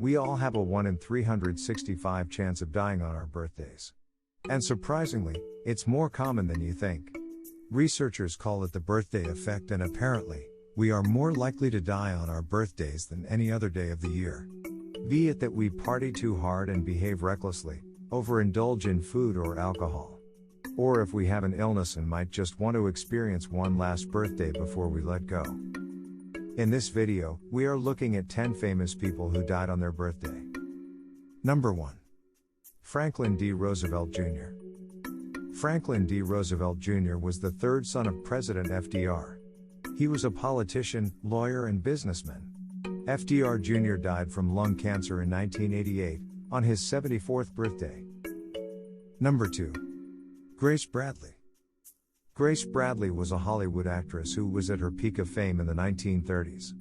We all have a 1 in 365 chance of dying on our birthdays. And surprisingly, it's more common than you think. Researchers call it the birthday effect, and apparently, we are more likely to die on our birthdays than any other day of the year. Be it that we party too hard and behave recklessly, overindulge in food or alcohol. Or if we have an illness and might just want to experience one last birthday before we let go. In this video, we are looking at 10 famous people who died on their birthday. Number 1. Franklin D. Roosevelt Jr. Franklin D. Roosevelt Jr. was the third son of President FDR. He was a politician, lawyer, and businessman. FDR Jr. died from lung cancer in 1988, on his 74th birthday. Number 2. Grace Bradley. Grace Bradley was a Hollywood actress who was at her peak of fame in the 1930s.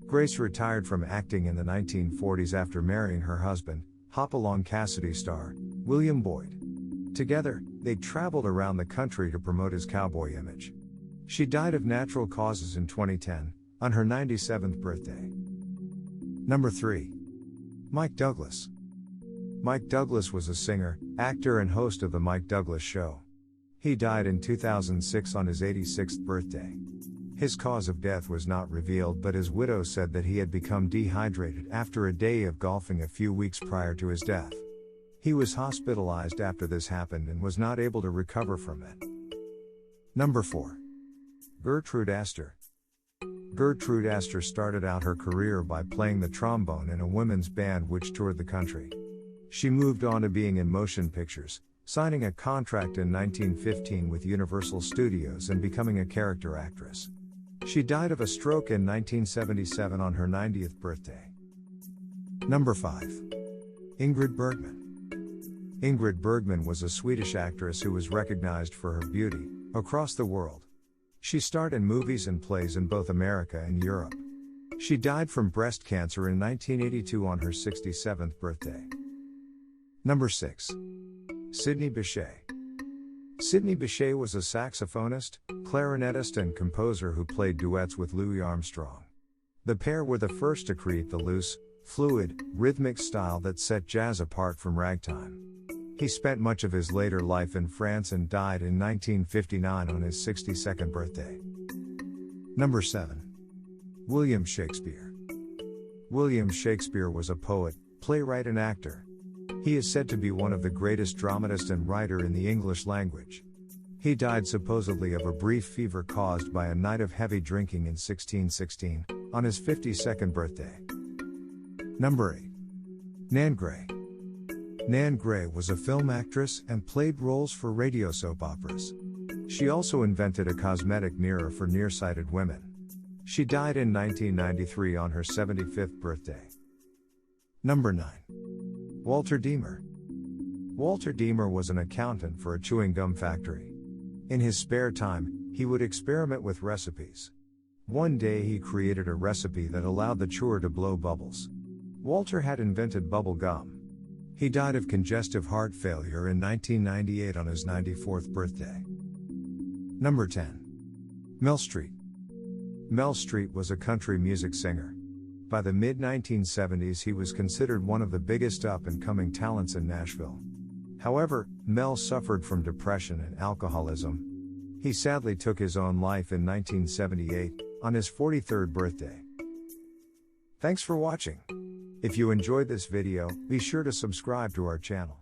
Grace retired from acting in the 1940s after marrying her husband, Hopalong Cassidy star, William Boyd. Together, they traveled around the country to promote his cowboy image. She died of natural causes in 2010, on her 97th birthday. Number 3. Mike Douglas. Mike Douglas was a singer, actor, and host of The Mike Douglas Show. He died in 2006 on his 86th birthday. His cause of death was not revealed, but his widow said that he had become dehydrated after a day of golfing a few weeks prior to his death. He was hospitalized after this happened and was not able to recover from it. Number 4. Gertrude Gertruder. Gertrude Gertruder started out her career by playing the trombone in a women's band which toured the country. She moved on to being in motion pictures, signing a contract in 1915 with Universal Studios and becoming a character actress. She died of a stroke in 1977 on her 90th birthday. Number 5. Ingrid Bergman. Ingrid Bergman was a Swedish actress who was recognized for her beauty across the world. She starred in movies and plays in both America and Europe. She died from breast cancer in 1982 on her 67th birthday. Number 6. Sidney Bechet. Sidney Bechet was a saxophonist, clarinetist, and composer who played duets with Louis Armstrong. The pair were the first to create the loose, fluid, rhythmic style that set jazz apart from ragtime. He spent much of his later life in France and died in 1959 on his 62nd birthday. Number 7. William Shakespeare. William Shakespeare was a poet, playwright, and actor. He is said to be one of the greatest dramatists and writer in the English language. He died supposedly of a brief fever caused by a night of heavy drinking in 1616, on his 52nd birthday. Number 8. Nan Gray. Nan Gray was a film actress and played roles for radio soap operas. She also invented a cosmetic mirror for nearsighted women. She died in 1993 on her 75th birthday. Number 9. Walter Diemer. Walter Diemer was an accountant for a chewing gum factory. In his spare time, he would experiment with recipes. One day he created a recipe that allowed the chewer to blow bubbles. Walter had invented bubble gum. He died of congestive heart failure in 1998 on his 94th birthday. Number 10. Mel Street. Mel Street was a country music singer. By the mid-1970s he was considered one of the biggest up-and-coming talents in Nashville. However, Mel suffered from depression and alcoholism. He sadly took his own life in 1978, on his 43rd birthday. Thanks for watching. If you enjoyed this video, be sure to subscribe to our channel.